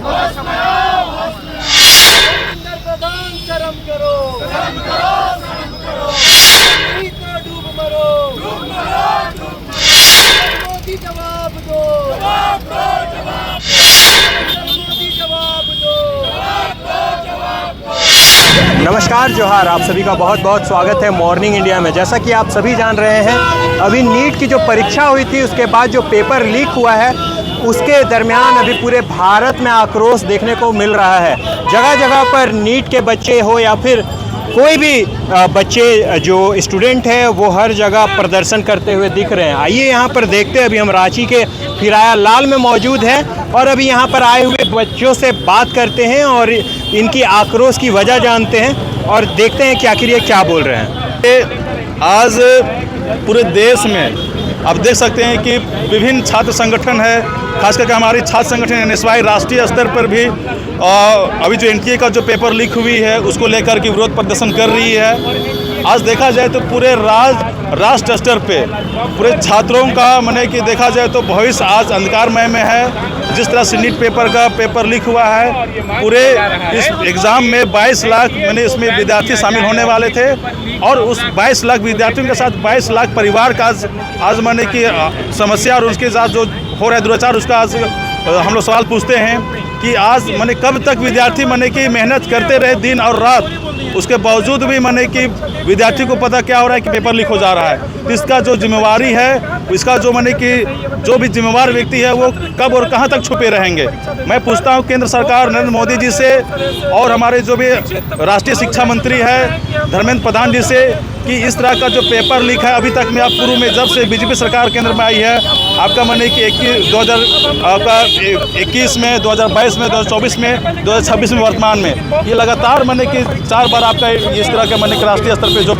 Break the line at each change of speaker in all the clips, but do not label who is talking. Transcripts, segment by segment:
धर्मेंद्र प्रधान शर्म करो, नीट में डूब मरो, मोदी जवाब दो, मोदी जवाब दो।
नमस्कार, जोहार। आप सभी का बहुत बहुत स्वागत है मॉर्निंग इंडिया में। जैसा कि आप सभी जान रहे हैं, अभी नीट की जो परीक्षा हुई थी उसके बाद जो पेपर लीक हुआ है उसके दरमियान अभी पूरे भारत में आक्रोश देखने को मिल रहा है। जगह जगह पर नीट के बच्चे हो या फिर कोई भी बच्चे जो स्टूडेंट हैं वो हर जगह प्रदर्शन करते हुए दिख रहे हैं। आइए यहाँ पर देखते हैं। अभी हम रांची के फिराया लाल में मौजूद हैं और अभी यहाँ पर आए हुए बच्चों से बात करते हैं और इनकी आक्रोश की वजह जानते हैं और देखते हैं कि आखिर ये क्या बोल रहे हैं।
आज पूरे देश में आप देख सकते हैं कि विभिन्न छात्र संगठन है, खास करके हमारी छात्र संगठन एनएसवाई राष्ट्रीय स्तर पर भी अभी जो एनटीए का जो पेपर लीक हुई है उसको लेकर के विरोध प्रदर्शन कर रही है। आज देखा जाए तो पूरे राष्ट्र स्तर पे पूरे छात्रों का माने कि देखा जाए तो भविष्य आज अंधकारमय में है। जिस तरह से नीट पेपर का पेपर लीक हुआ है, पूरे इस एग्ज़ाम में 22 लाख माने इसमें विद्यार्थी शामिल होने वाले थे और उस 22 लाख विद्यार्थियों के साथ 22 लाख परिवार का आज माने कि समस्या और उसके साथ जो हो रहा है दुराचार, उसका आज हम लोग सवाल पूछते हैं कि आज माने कब तक विद्यार्थी माने कि मेहनत करते रहे दिन और रात, उसके बावजूद भी माने कि विद्यार्थी को पता क्या हो रहा है कि पेपर लीक हो जा रहा है। तो इसका जो जिम्मेवारी है, इसका जो माने कि जो भी जिम्मेवार व्यक्ति है वो कब और कहां तक छुपे रहेंगे। मैं पूछता हूं केंद्र सरकार नरेंद्र मोदी जी से और हमारे जो भी राष्ट्रीय शिक्षा मंत्री है धर्मेंद्र प्रधान जी से कि इस तरह का जो पेपर लीक है अभी तक में आप पूर्व में जब से बीजेपी सरकार केंद्र में आई है, आपका माने कि 2021 में, 2022 में, 2024 में, 2026 में, वर्तमान में ये लगातार माने कि 4 बार आपका इस तरह के माने कि राष्ट्रीय स्तर पे जो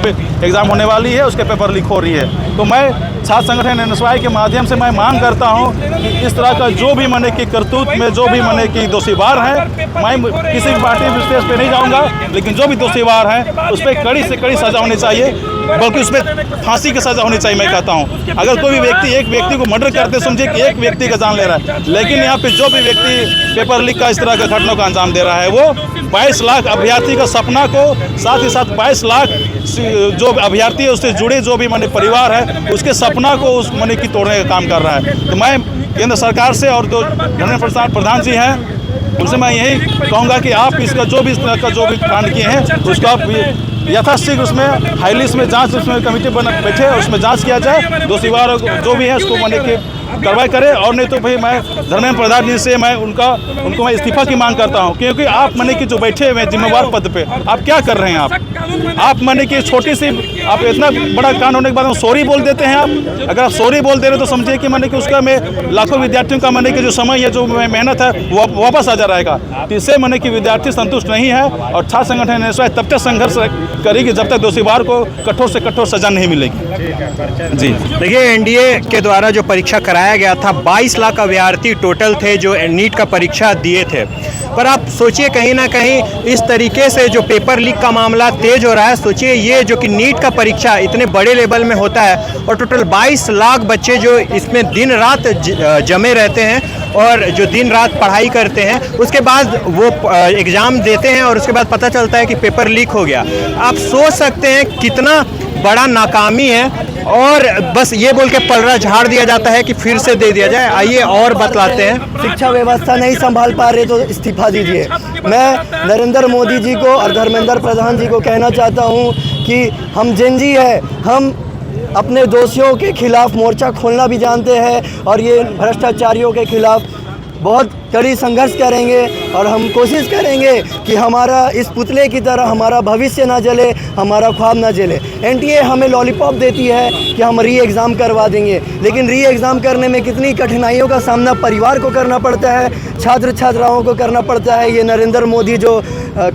एग्ज़ाम होने वाली है उसके पेपर लीक हो रही है। तो मैं छात्र संगठन एनएसवाई के माध्यम से मैं मांग करता हूं कि इस तरह का जो भी माने कि करतूत में जो भी माने कि दोषीवार हैं, मैं किसी भी पार्टी विशेष पे नहीं जाऊंगा, लेकिन जो भी दोषीवार हैं उस पर कड़ी से कड़ी सजा होनी चाहिए, बल्कि उसमें फांसी की सजा होनी चाहिए। मैं कहता हूं अगर कोई भी व्यक्ति एक व्यक्ति को मर्डर करते समझे कि एक व्यक्ति का जान ले रहा है, लेकिन यहाँ पे जो भी व्यक्ति पेपर लीक का इस तरह का घटनाओं का अंजाम दे रहा है वो 22 लाख अभ्यर्थी का सपना को, साथ ही साथ 22 लाख जो अभ्यर्थी है उससे जुड़े जो भी माने परिवार है उसके सपना को उस माने की तोड़ने का काम कर रहा है। तो मैं केंद्र सरकार से और जो धर्मेंद्र प्रधान जी हैं उनसे मैं यही कहूँगा कि आप इसका जो भी इस तरह का जो भी कांड किए हैं उसका यथाशीघ्र उसमें हाईली इसमें जांच, उसमें कमेटी बैठे उसमें जांच किया जाए, दोषीवार जो भी है उसको माने कि कार्रवाई करें। और नहीं तो भाई मैं धर्मेंद्र प्रधान जी से मैं उनको मैं इस्तीफा की मांग करता हूं, क्योंकि आप माने कि जो बैठे हुए जिम्मेवार पद पे आप क्या कर रहे हैं। आप माने कि छोटी सी आप इतना बड़ा कांड होने के बाद सॉरी बोल देते हैं। आप अगर आप सॉरी बोल दे रहे तो समझिए कि माने कि उसका में लाखों विद्यार्थियों का माने कि जो समय है, जो मेहनत है वो वापस आ जा रहेगा। इससे माने कि विद्यार्थी संतुष्ट नहीं है और छात्र संगठन एनएसवाई तब तक संघर्ष करेगी जब तक दोषीवार को कठोर से कठोर सजा नहीं मिलेगी। जी
देखिए, एनडीए के द्वारा जो परीक्षा कराया गया था 22 लाख अभ्यर्थी टोटल थे जो नीट का परीक्षा दिए थे, पर आप सोचिए कहीं ना कहीं इस तरीके से जो पेपर लीक का मामला तेज हो रहा है। सोचिए ये जो कि नीट का परीक्षा इतने बड़े लेवल में होता है और टोटल 22 लाख बच्चे जो इसमें दिन रात जमे रहते हैं और जो दिन रात पढ़ाई करते हैं, उसके बाद वो एग्ज़ाम देते हैं और उसके बाद पता चलता है कि पेपर लीक हो गया। आप सोच सकते हैं कितना बड़ा नाकामी है और बस ये बोल के पलड़ा झाड़ दिया जाता है कि फिर से दे दिया जाए। आइए और बतलाते हैं।
शिक्षा व्यवस्था नहीं संभाल पा रहे तो इस्तीफा दीजिए। मैं नरेंद्र मोदी जी को और धर्मेंद्र प्रधान जी को कहना चाहता हूं कि हम जेनजी है, हम अपने दोषियों के खिलाफ मोर्चा खोलना भी जानते हैं और ये भ्रष्टाचारियों के खिलाफ बहुत कड़ी संघर्ष करेंगे और हम कोशिश करेंगे कि हमारा इस पुतले की तरह हमारा भविष्य ना जले, हमारा ख्वाब ना जले। एनटीए हमें लॉलीपॉप देती है कि हम री एग्ज़ाम करवा देंगे, लेकिन री एग्ज़ाम करने में कितनी कठिनाइयों का सामना परिवार को करना पड़ता है, छात्र छात्राओं को करना पड़ता है। ये नरेंद्र मोदी जो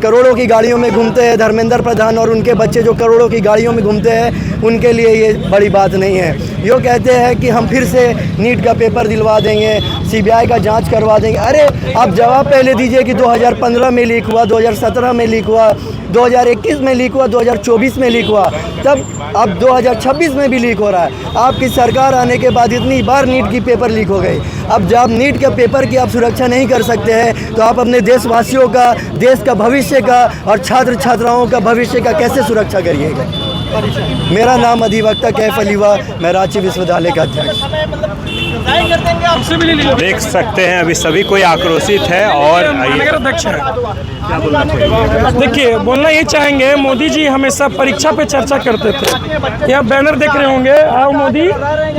करोड़ों की गाड़ियों में घूमते हैं, धर्मेंद्र प्रधान और उनके बच्चे जो करोड़ों की गाड़ियों में घूमते हैं, उनके लिए ये बड़ी बात नहीं है। यो कहते हैं कि हम फिर से नीट का पेपर दिलवा देंगे, सीबीआई का जांच करवा देंगे। अरे आप जवाब पहले दीजिए कि 2015 में लीक हुआ, 2017 में लीक हुआ, 2021 में लीक हुआ, 2024 में लीक हुआ, तब अब 2026 में भी लीक हो रहा है। आपकी सरकार आने के बाद इतनी बार नीट की पेपर लीक हो गई। अब जब नीट के पेपर की आप सुरक्षा नहीं कर सकते हैं तो आप अपने देशवासियों का, देश का भविष्य का और छात्र छात्राओं का भविष्य का कैसे सुरक्षा करिएगा। मेरा नाम अधिवक्ता कैफ अली हुआ, मैं रांची विश्वविद्यालय का अध्यक्ष।
देख सकते हैं अभी सभी कोई आक्रोशित है और
नगर अध्यक्ष है। देखिए, बोलना ये चाहेंगे, मोदी जी हमेशा परीक्षा पे चर्चा करते थे। यहाँ बैनर देख रहे होंगे, आओ मोदी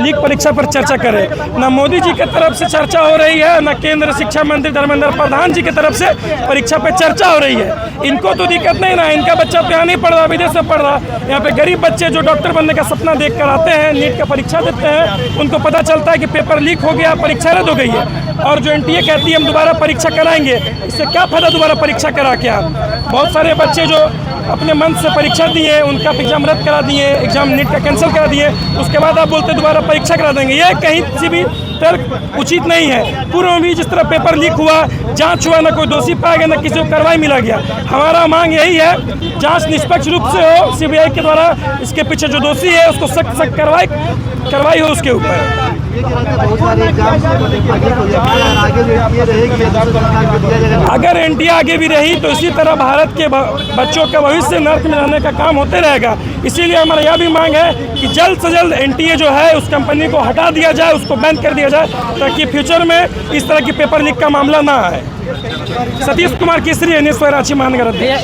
लीक परीक्षा पर चर्चा करें। ना मोदी जी की तरफ से चर्चा हो रही है, ना केंद्र शिक्षा मंत्री धर्मेंद्र प्रधान जी की तरफ से परीक्षा पे चर्चा हो रही है। इनको तो दिक्कत नहीं ना, इनका बच्चा तो यहाँ नहीं पढ़ रहा, विदेश में पढ़ रहा। यहाँ पे गरीब बच्चे जो डॉक्टर बनने का सपना देख कर आते हैं, नीट का परीक्षा देते हैं, उनको पता चलता है कि पेपर लीक हो गया, परीक्षा रद्द हो गई है। और जो एनटीए कहती है हम दोबारा परीक्षा कराएंगे, इससे क्या फायदा दोबारा परीक्षा करा के? बहुत सारे बच्चे जो अपने मन से परीक्षा दिए, उनका एग्जाम रद्द करा दिए, एग्जाम नीट का कैंसिल करा दिए, उसके बाद आप बोलते दोबारा परीक्षा करा देंगे। यह कहीं से भी तर्क उचित नहीं है। पूर्व में भी जिस तरह पेपर लीक हुआ, जांच हुआ, ना कोई दोषी पाया गया, ना किसी को कार्रवाई मिला गया। हमारा मांग यही है, जांच निष्पक्ष रूप से हो, सीबीआई के द्वारा इसके पीछे जो दोषी है उसको सख्त सख्त कार्रवाई हो उसके ऊपर। अगर एनटीए आगे भी रही तो इसी तरह भारत के बच्चों का भविष्य नर्क में रहने का काम होते रहेगा। इसीलिए हमारा यह भी मांग है कि जल्द से जल्द एनटीए जो है उस कंपनी को हटा दिया जाए, उसको बैन कर दिया जाए, ताकि फ्यूचर में इस तरह की पेपर लीक का मामला ना आए। सतीश कुमार केसरी, एनएसवाई रांची महानगर अध्यक्ष।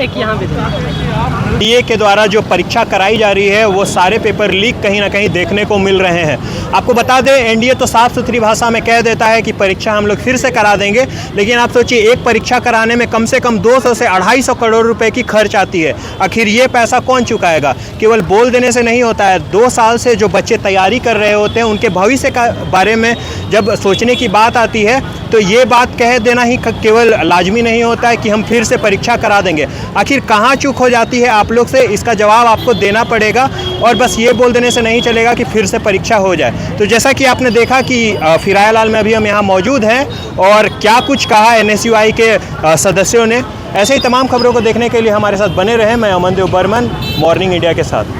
डीए के द्वारा जो परीक्षा कराई जा रही है वो सारे पेपर लीक कहीं ना कहीं देखने को मिल रहे हैं। आपको बता दें, एनडीए तो साफ सुथरी भाषा में कह देता है कि परीक्षा हम लोग फिर से करा देंगे, लेकिन आप सोचिए एक परीक्षा कराने में कम से कम 200 से 250 करोड़ रुपए की खर्च आती है। आखिर ये पैसा कौन चुकाएगा? केवल बोल देने से नहीं होता है। 2 साल से जो बच्चे तैयारी कर रहे होते हैं, उनके भविष्य का बारे में जब सोचने की बात आती है तो ये बात कह देना ही केवल लाजमी नहीं होता है कि हम फिर से परीक्षा करा देंगे। आखिर कहाँ चूक हो जाती है आप लोग से, इसका जवाब आपको देना पड़ेगा। और बस ये बोल देने से नहीं चलेगा कि फिर से परीक्षा हो जाए। तो जैसा कि आपने देखा कि फिरायालाल में अभी हम यहाँ मौजूद हैं और क्या कुछ कहा एनएसयूआई के सदस्यों ने। ऐसे ही तमाम खबरों को देखने के लिए हमारे साथ बने रहें। मैं अमन देव बर्मन, मॉर्निंग इंडिया के साथ।